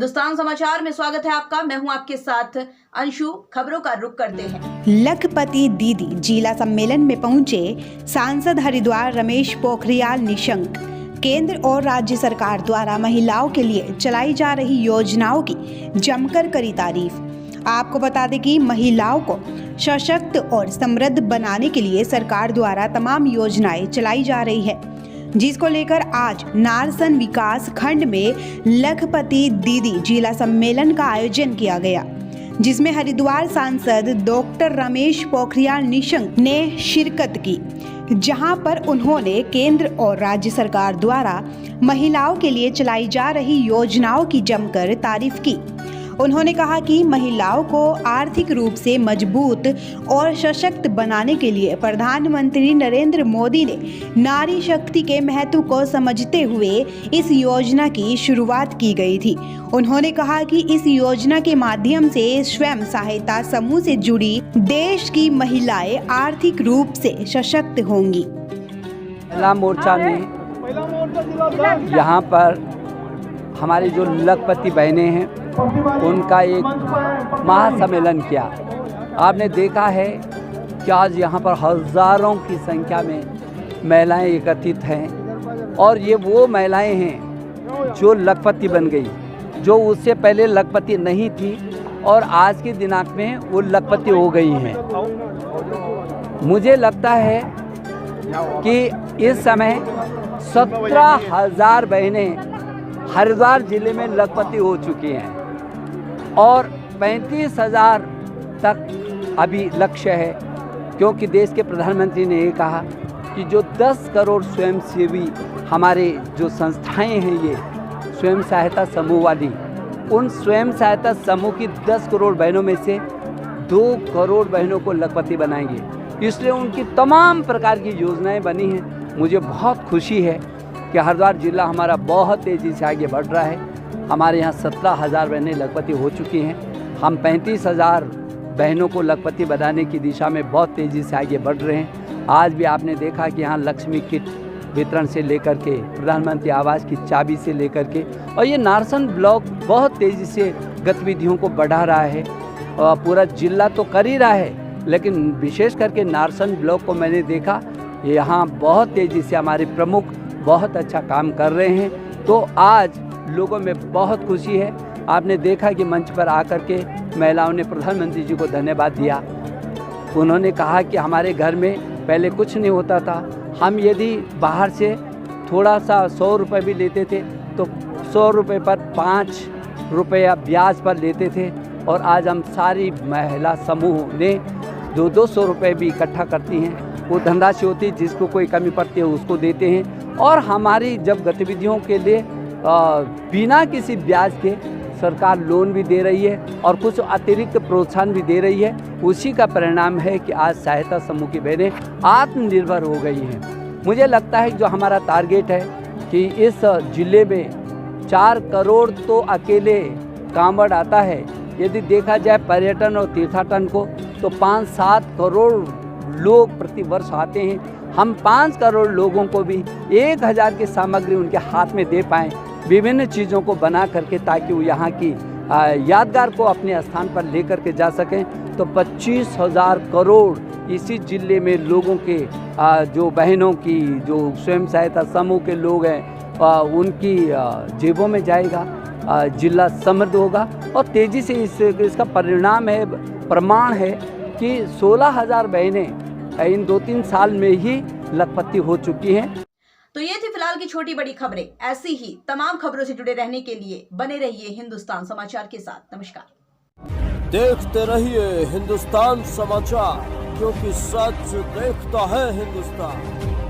हिंदुस्तान समाचार में स्वागत है आपका। मैं हूं आपके साथ अंशु। खबरों का रुख करते हैं। लखपति दीदी जिला सम्मेलन में पहुंचे सांसद हरिद्वार रमेश पोखरियाल निशंक। केंद्र और राज्य सरकार द्वारा महिलाओं के लिए चलाई जा रही योजनाओं की जमकर करी तारीफ। आपको बता दें कि महिलाओं को सशक्त और समृद्ध बनाने के लिए सरकार द्वारा तमाम योजनाएं चलाई जा रही है, जिसको लेकर आज नारसन विकास खंड में लखपति दीदी जिला सम्मेलन का आयोजन किया गया, जिसमें हरिद्वार सांसद डॉक्टर रमेश पोखरियाल निशंक ने शिरकत की, जहां पर उन्होंने केंद्र और राज्य सरकार द्वारा महिलाओं के लिए चलाई जा रही योजनाओं की जमकर तारीफ की। उन्होंने कहा कि महिलाओं को आर्थिक रूप से मजबूत और सशक्त बनाने के लिए प्रधानमंत्री नरेंद्र मोदी ने नारी शक्ति के महत्व को समझते हुए इस योजना की शुरुआत की गई थी। उन्होंने कहा कि इस योजना के माध्यम से स्वयं सहायता समूह से जुड़ी देश की महिलाएं आर्थिक रूप से सशक्त होंगी। महिला मोर्चा में यहाँ पर हमारी जो लखपति बहनें हैं उनका एक महासम्मेलन किया। आपने देखा है कि आज यहाँ पर हज़ारों की संख्या में महिलाएं एकत्रित हैं और ये वो महिलाएं हैं जो लखपति बन गई, जो उससे पहले लखपति नहीं थी और आज के दिनांक में वो लखपति हो गई हैं। मुझे लगता है कि इस समय 17,000 बहनें हरिद्वार जिले में लखपति हो चुकी हैं और 35,000 तक अभी लक्ष्य है, क्योंकि देश के प्रधानमंत्री ने ये कहा कि जो 10 करोड़ स्वयंसेवी हमारे जो संस्थाएं हैं, ये स्वयं सहायता समूह वाली, उन स्वयं सहायता समूह की 10 करोड़ बहनों में से 2 करोड़ बहनों को लखपति बनाएंगे। इसलिए उनकी तमाम प्रकार की योजनाएं बनी हैं। मुझे बहुत खुशी है कि हरिद्वार जिला हमारा बहुत तेज़ी से आगे बढ़ रहा है। हमारे यहाँ 17,000 बहनें लखपति हो चुकी हैं। हम 35,000 बहनों को लखपति बनाने की दिशा में बहुत तेज़ी से आगे बढ़ रहे हैं। आज भी आपने देखा कि यहाँ लक्ष्मी किट वितरण से लेकर के प्रधानमंत्री आवास की चाबी से लेकर के, और ये नारसन ब्लॉक बहुत तेज़ी से गतिविधियों को बढ़ा रहा है। पूरा जिला तो कर ही रहा है, लेकिन विशेष करके नारसन ब्लॉक को मैंने देखा, यहाँ बहुत तेज़ी से हमारे प्रमुख बहुत अच्छा काम कर रहे हैं। तो आज लोगों में बहुत खुशी है। आपने देखा कि मंच पर आकर के महिलाओं ने प्रधानमंत्री जी को धन्यवाद दिया। उन्होंने कहा कि हमारे घर में पहले कुछ नहीं होता था, हम यदि बाहर से थोड़ा सा 100 रुपये भी लेते थे तो 100 रुपये पर 5 रुपया ब्याज पर लेते थे, और आज हम सारी महिला समूह ने 200 रुपये भी इकट्ठा करती हैं। वो धनराशि होती है, जिसको कोई कमी पड़ती है उसको देते हैं। और हमारी जब गतिविधियों के लिए बिना किसी ब्याज के सरकार लोन भी दे रही है और कुछ अतिरिक्त प्रोत्साहन भी दे रही है। उसी का परिणाम है कि आज सहायता समूह की बहनें आत्मनिर्भर हो गई हैं। मुझे लगता है जो हमारा टारगेट है कि इस जिले में 4 करोड़ तो अकेले कांवड़ आता है। यदि देखा जाए पर्यटन और तीर्थाटन को, तो 5-7 करोड़ लोग प्रति वर्ष आते हैं। हम 5 करोड़ लोगों को भी 1,000 की सामग्री उनके हाथ में दे पाएँ, विभिन्न चीज़ों को बना करके, ताकि वो यहाँ की यादगार को अपने स्थान पर लेकर के जा सकें। तो 25,000 करोड़ इसी जिले में लोगों के जो बहनों की, जो स्वयं सहायता समूह के लोग हैं, उनकी जेबों में जाएगा। जिला समृद्ध होगा और तेज़ी से इसका परिणाम है, प्रमाण है कि 16,000 बहनें इन 2-3 साल में ही लखपति हो चुकी हैं। तो ये थी फिलहाल की छोटी बड़ी खबरें। ऐसी ही तमाम खबरों से जुड़े रहने के लिए बने रहिए हिंदुस्तान समाचार के साथ। नमस्कार। देखते रहिए हिंदुस्तान समाचार, क्योंकि सच देखता है हिंदुस्तान।